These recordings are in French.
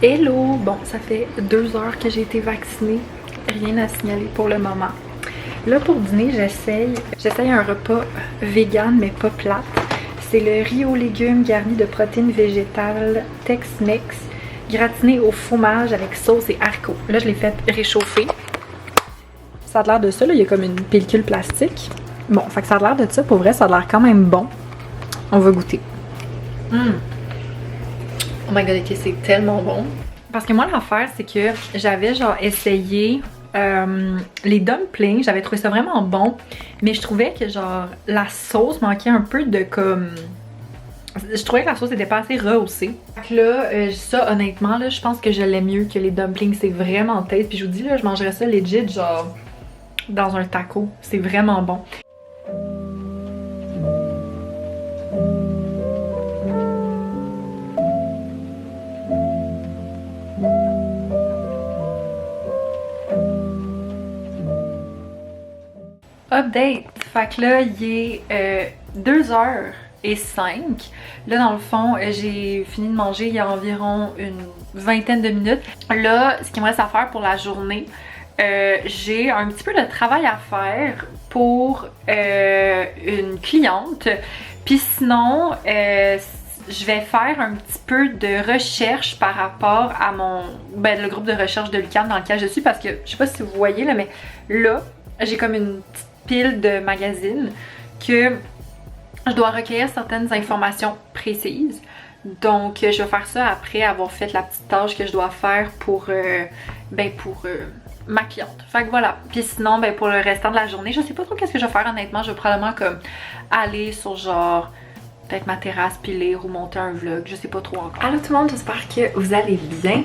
Hello! Bon, ça fait 2 heures que j'ai été vaccinée. Rien à signaler pour le moment. Là, pour dîner, j'essaye un repas vegan, mais pas plate. C'est le riz aux légumes garni de protéines végétales Tex-Mex, gratiné au fromage avec sauce et haricots. Là, je l'ai fait réchauffer. Ça a l'air de ça, là. Il y a comme une pellicule plastique. Bon, fait que ça a l'air de ça. Pour vrai, ça a l'air quand même bon. On va goûter. Oh my god, ok, c'est tellement bon. Parce que moi, l'affaire, c'est que j'avais genre essayé les dumplings. J'avais trouvé ça vraiment bon. Mais je trouvais que genre la sauce manquait un peu de comme... Je trouvais que la sauce était pas assez rehaussée. Fait que là, ça honnêtement, là, je pense que je l'aime mieux que les dumplings. C'est vraiment taste. Puis je vous dis, là, je mangerais ça legit genre dans un taco. C'est vraiment bon. Update! Fait que là, il est 2h05. Là, dans le fond, j'ai fini de manger il y a environ une vingtaine de minutes. Là, ce qu'il me reste à faire pour la journée, j'ai un petit peu de travail à faire pour une cliente. Puis sinon, je vais faire un petit peu de recherche par rapport à le groupe de recherche de l'UQAM dans lequel je suis, parce que je sais pas si vous voyez là, mais là, j'ai comme une petite pile de magazines que je dois recueillir certaines informations précises. Donc je vais faire ça après avoir fait la petite tâche que je dois faire pour ma cliente. Fait que voilà. Puis sinon, pour le restant de la journée, je sais pas trop qu'est-ce que je vais faire honnêtement. Je vais probablement comme aller sur genre peut-être ma terrasse puis lire ou monter un vlog, je sais pas trop encore. Allô tout le monde, j'espère que vous allez bien.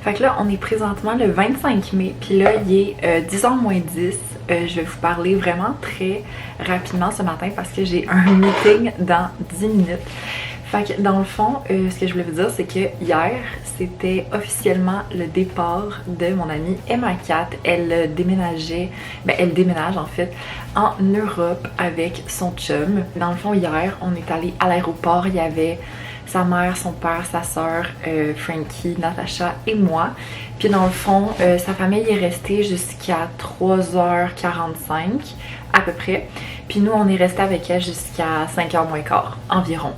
Fait que là, on est présentement le 25 mai, puis là, il est 10h moins 10. Je vais vous parler vraiment très rapidement ce matin parce que j'ai un meeting dans 10 minutes. Fait que dans le fond, ce que je voulais vous dire, c'est que hier, c'était officiellement le départ de mon amie Emma Cat. Elle déménageait, elle déménage en fait en Europe avec son chum. Dans le fond, hier, on est allé à l'aéroport. Il y avait sa mère, son père, sa soeur, Frankie, Natacha et moi. Puis dans le fond, sa famille est restée jusqu'à 3h45 à peu près. Puis nous, on est resté avec elle jusqu'à 5h moins quart environ.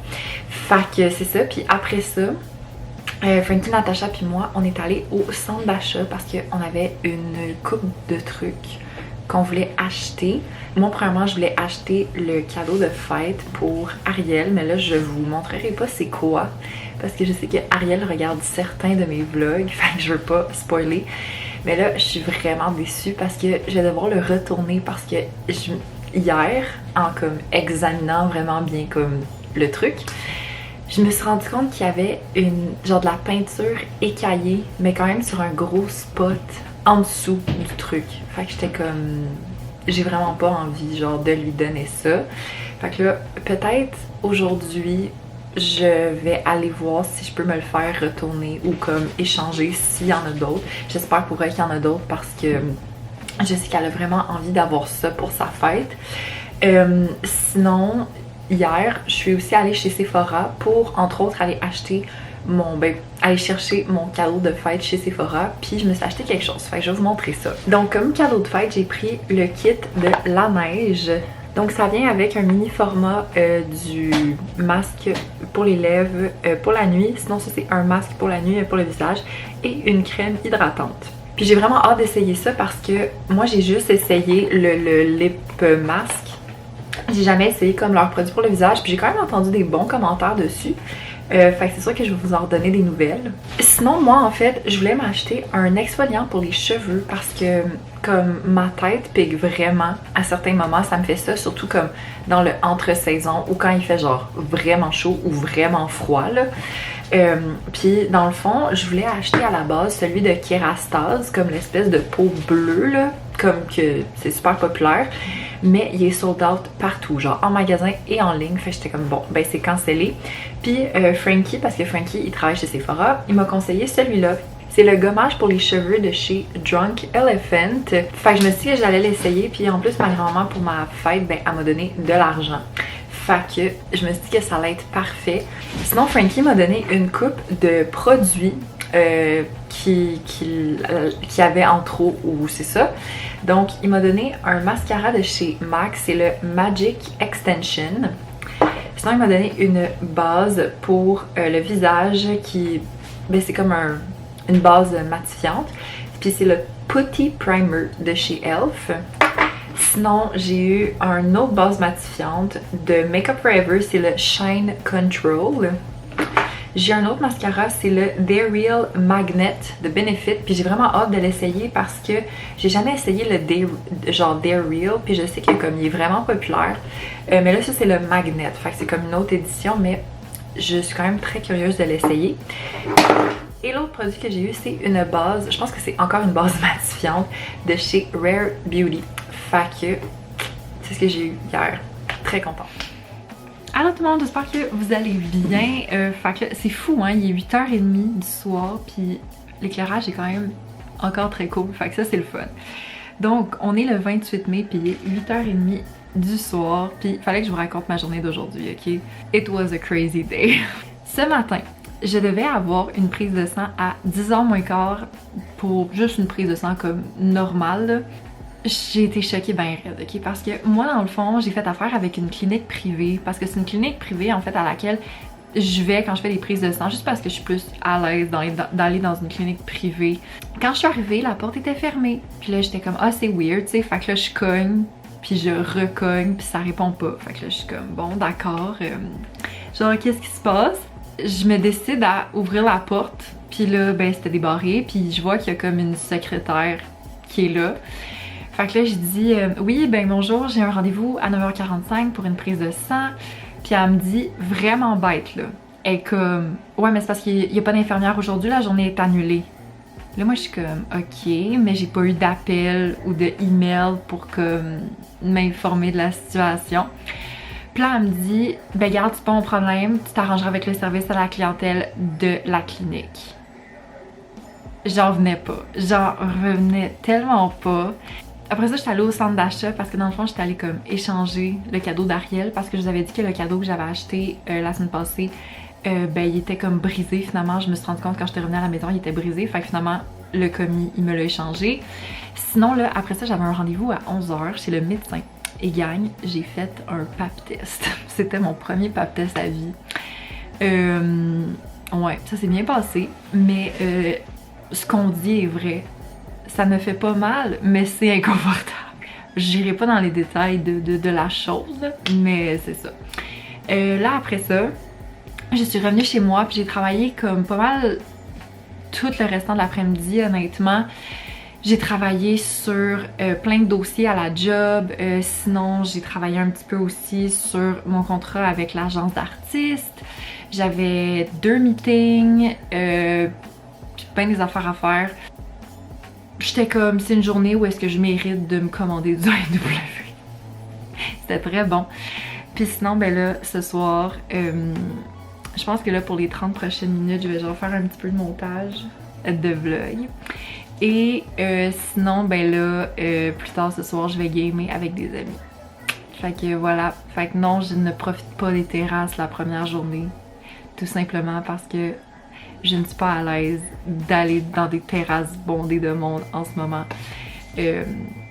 Fait que c'est ça. Puis après ça, Frankie, Natacha puis moi, on est allés au centre d'achat parce qu'on avait une coupe de trucs qu'on voulait acheter. Moi, premièrement, je voulais acheter le cadeau de fête pour Ariel, mais là, je vous montrerai pas c'est quoi parce que je sais que Ariel regarde certains de mes vlogs, fait que je veux pas spoiler. Mais là, je suis vraiment déçue parce que je vais devoir le retourner parce que hier, en comme examinant vraiment bien comme le truc, je me suis rendu compte qu'il y avait genre de la peinture écaillée, mais quand même sur un gros spot en dessous du truc. Fait que j'étais comme... J'ai vraiment pas envie genre de lui donner ça. Fait que là, peut-être aujourd'hui, je vais aller voir si je peux me le faire retourner ou comme échanger s'il y en a d'autres. J'espère pour elle qu'il y en a d'autres parce que je sais qu'elle a vraiment envie d'avoir ça pour sa fête. Sinon, hier, je suis aussi allée chez Sephora pour, entre autres, aller acheter aller chercher mon cadeau de fête chez Sephora, puis je me suis acheté quelque chose. Fait que je vais vous montrer ça. Donc, comme cadeau de fête, j'ai pris le kit de la neige. Donc, ça vient avec un mini format du masque pour les lèvres pour la nuit. Sinon, ça, c'est un masque pour la nuit pour le visage et une crème hydratante. Puis j'ai vraiment hâte d'essayer ça parce que moi, j'ai juste essayé le lip mask. J'ai jamais essayé comme leur produit pour le visage, puis j'ai quand même entendu des bons commentaires dessus. Fait que c'est sûr que je vais vous en redonner des nouvelles. Sinon, moi, en fait, je voulais m'acheter un exfoliant pour les cheveux parce que comme ma tête pique vraiment à certains moments, ça me fait ça, surtout comme dans le entre-saison ou quand il fait genre vraiment chaud ou vraiment froid, là. Puis dans le fond, je voulais acheter à la base celui de Kerastase, comme l'espèce de peau bleue, là, comme que c'est super populaire. Mais il est sold out partout, genre en magasin et en ligne. Fait que j'étais comme bon, c'est cancellé. Puis Frankie, parce que Frankie il travaille chez Sephora, il m'a conseillé celui-là. C'est le gommage pour les cheveux de chez Drunk Elephant. Fait que je me suis dit que j'allais l'essayer. Puis en plus, ma grand-maman pour ma fête, elle m'a donné de l'argent. Fait que je me suis dit que ça allait être parfait. Sinon, Frankie m'a donné une coupe de produits qui avait en trop, ou c'est ça. Donc il m'a donné un mascara de chez MAC, c'est le Magic Extension. Sinon il m'a donné une base pour le visage qui, ben, c'est comme une base matifiante. Puis c'est le Putty Primer de chez e.l.f. Sinon, j'ai eu une autre base matifiante de Makeup Forever, c'est le Shine Control. J'ai un autre mascara, c'est le They're Real Magnet de Benefit. Puis j'ai vraiment hâte de l'essayer parce que j'ai jamais essayé le They're Real. Puis je sais qu'il est vraiment populaire. Mais là, ça c'est le Magnet. Fait que c'est comme une autre édition, mais je suis quand même très curieuse de l'essayer. Et l'autre produit que j'ai eu, c'est une base, je pense que c'est encore une base matifiante de chez Rare Beauty. Fait que c'est ce que j'ai eu hier. Très contente. Alors tout le monde, j'espère que vous allez bien. Fait que c'est fou, hein, il est 8h30 du soir, puis l'éclairage est quand même encore très cool. Fait que ça, c'est le fun. Donc, on est le 28 mai, puis il est 8h30 du soir, puis il fallait que je vous raconte ma journée d'aujourd'hui, ok? It was a crazy day. Ce matin, je devais avoir une prise de sang à 10h moins quart pour juste une prise de sang comme normale. J'ai été choquée ben raide, ok? Parce que moi, dans le fond, j'ai fait affaire avec une clinique privée. Parce que c'est une clinique privée, en fait, à laquelle je vais quand je fais des prises de sang, juste parce que je suis plus à l'aise d'aller dans une clinique privée. Quand je suis arrivée, la porte était fermée. Puis là, j'étais comme, ah, c'est weird, tu sais. Fait que là, je cogne, puis je recogne, puis ça répond pas. Fait que là, je suis comme, bon, d'accord. Genre, qu'est-ce qui se passe? Je me décide à ouvrir la porte, puis là, ben c'était débarré, puis je vois qu'il y a comme une secrétaire qui est là. Fait que là, je dis oui, ben bonjour, j'ai un rendez-vous à 9h45 pour une prise de sang. Puis elle me dit, vraiment bête là. Elle est comme, ouais, mais c'est parce qu'il n'y a pas d'infirmière aujourd'hui, la journée est annulée. Là, moi, je suis comme, ok, mais j'ai pas eu d'appel ou de email pour comme m'informer de la situation. Puis là, elle me dit, ben garde, c'est pas mon problème, tu t'arrangeras avec le service à la clientèle de la clinique. J'en revenais pas. J'en revenais tellement pas. Après ça, j'étais allée au centre d'achat parce que dans le fond, j'étais allée comme échanger le cadeau d'Ariel parce que je vous avais dit que le cadeau que j'avais acheté la semaine passée, ben il était comme brisé finalement. Je me suis rendu compte quand j'étais revenue à la maison, il était brisé. Fait que finalement, le commis, il me l'a échangé. Sinon, là, après ça, j'avais un rendez-vous à 11h chez le médecin. Et gagne, j'ai fait un pap test. C'était mon premier pap test à vie. Ouais, ça s'est bien passé, mais ce qu'on dit est vrai. Ça me fait pas mal, mais c'est inconfortable. J'irai pas dans les détails de la chose, mais c'est ça. Là, après ça, je suis revenue chez moi, puis j'ai travaillé comme pas mal tout le restant de l'après-midi, honnêtement. J'ai travaillé sur plein de dossiers à la job, sinon j'ai travaillé un petit peu aussi sur mon contrat avec l'agence d'artistes. J'avais 2 meetings, puis plein des affaires à faire. J'étais comme, c'est une journée où est-ce que je mérite de me commander du AEW. C'était très bon. Puis sinon, ben là, ce soir, je pense que là, pour les 30 prochaines minutes, je vais genre faire un petit peu de montage de vlog. Et sinon, ben là, plus tard ce soir, je vais gamer avec des amis. Fait que voilà. Fait que non, je ne profite pas des terrasses la première journée. Tout simplement parce que je ne suis pas à l'aise d'aller dans des terrasses bondées de monde en ce moment.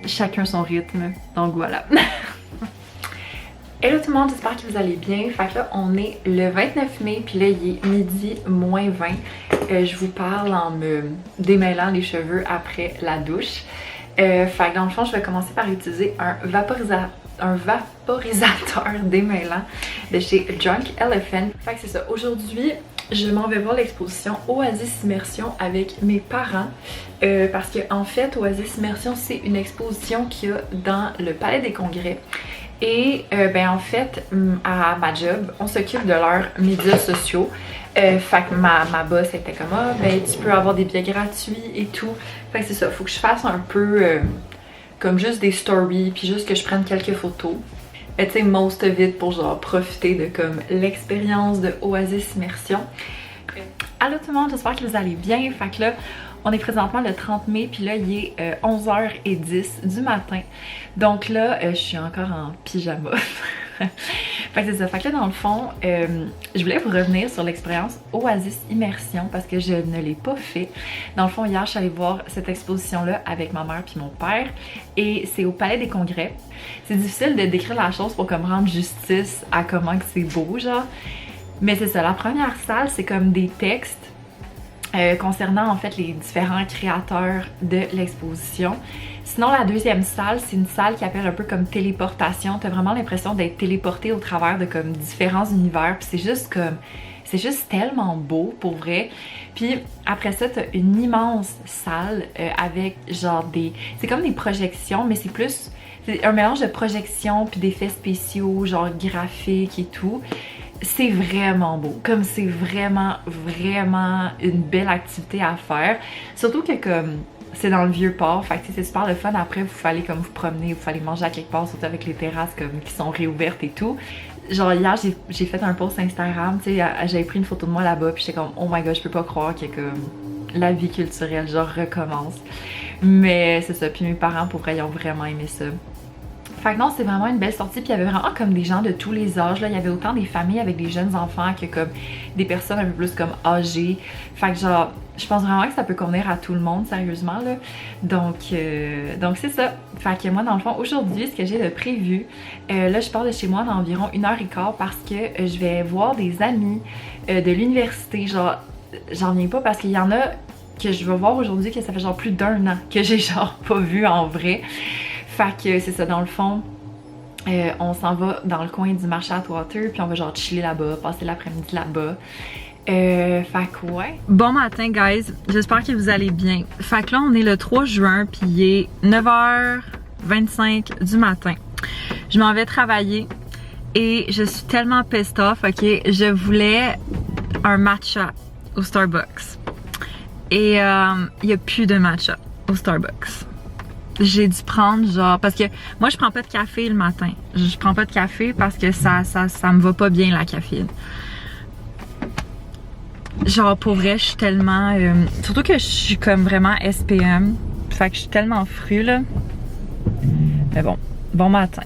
Chacun son rythme. Donc voilà. Hello tout le monde, j'espère que vous allez bien. Fait que là, on est le 29 mai, puis là, il est midi moins 20. Je vous parle en me démêlant les cheveux après la douche. Fait que dans le fond, je vais commencer par utiliser un vaporisateur démêlant de chez Drunk Elephant. Fait que c'est ça. Aujourd'hui, je m'en vais voir l'exposition Oasis Immersion avec mes parents. Parce que en fait, Oasis Immersion, c'est une exposition qu'il y a dans le Palais des Congrès. Et ben en fait, à ma job, on s'occupe de leurs médias sociaux. Fait que ma boss était comme, ah ben tu peux avoir des billets gratuits et tout. Fait que c'est ça, faut que je fasse un peu comme juste des stories, puis juste que je prenne quelques photos. Tu sais, most of it pour genre profiter de comme l'expérience de Oasis Immersion. Allô tout le monde, j'espère que vous allez bien. Fait que là, on est présentement le 30 mai, puis là, il est 11h10 du matin. Donc là, je suis encore en pyjama. Fait que c'est ça. Fait que là, dans le fond, je voulais vous revenir sur l'expérience Oasis Immersion parce que je ne l'ai pas fait. Dans le fond, hier, je suis allée voir cette exposition-là avec ma mère puis mon père et c'est au Palais des Congrès. C'est difficile de décrire la chose pour comme rendre justice à comment que c'est beau, genre. Mais c'est ça, la première salle, c'est comme des textes concernant en fait les différents créateurs de l'exposition. Sinon, la deuxième salle, c'est une salle qui appelle un peu comme téléportation. T'as vraiment l'impression d'être téléporté au travers de comme différents univers. Puis c'est juste tellement beau pour vrai. Puis après ça, t'as une immense salle avec genre c'est comme des projections, mais c'est plus un mélange de projections puis d'effets spéciaux, genre graphiques et tout. C'est vraiment beau, comme c'est vraiment une belle activité à faire, surtout que comme c'est dans le vieux port, fait que c'est super le fun. Après vous allez comme vous promener, vous allez manger à quelque part, surtout avec les terrasses comme qui sont réouvertes et tout. Genre hier j'ai fait un post Instagram, tu sais, j'avais pris une photo de moi là-bas puis j'étais comme oh my god, je peux pas croire que comme la vie culturelle genre recommence. Mais c'est ça, puis mes parents pour vrai ils ont vraiment aimé ça. Fait que non, c'est vraiment une belle sortie, puis il y avait vraiment comme des gens de tous les âges, là. Il y avait autant des familles avec des jeunes enfants que comme des personnes un peu plus comme âgées. Fait que genre, je pense vraiment que ça peut convenir à tout le monde, sérieusement, là. Donc c'est ça. Fait que moi, dans le fond, aujourd'hui, ce que j'ai de prévu, là, je pars de chez moi dans environ 1h15 parce que je vais voir des amis de l'université. Genre, j'en viens pas parce qu'il y en a que je vais voir aujourd'hui que ça fait genre plus d'1 an que j'ai genre pas vu en vrai. Fait que c'est ça, dans le fond, on s'en va dans le coin du marché Atwater, puis on va genre chiller là-bas, passer l'après-midi là-bas. Fait que ouais. Bon matin, guys. J'espère que vous allez bien. Fait que là, on est le 3 juin, puis il est 9h25 du matin. Je m'en vais travailler et je suis tellement pissed off, ok? Je voulais un matcha au Starbucks. Et il n'y a plus de matcha au Starbucks. J'ai dû prendre genre, parce que moi je prends pas de café le matin. Je prends pas de café parce que ça me va pas bien la caféine. Genre pour vrai je suis tellement, surtout que je suis comme vraiment SPM. Fait que je suis tellement fru là. Mais bon matin.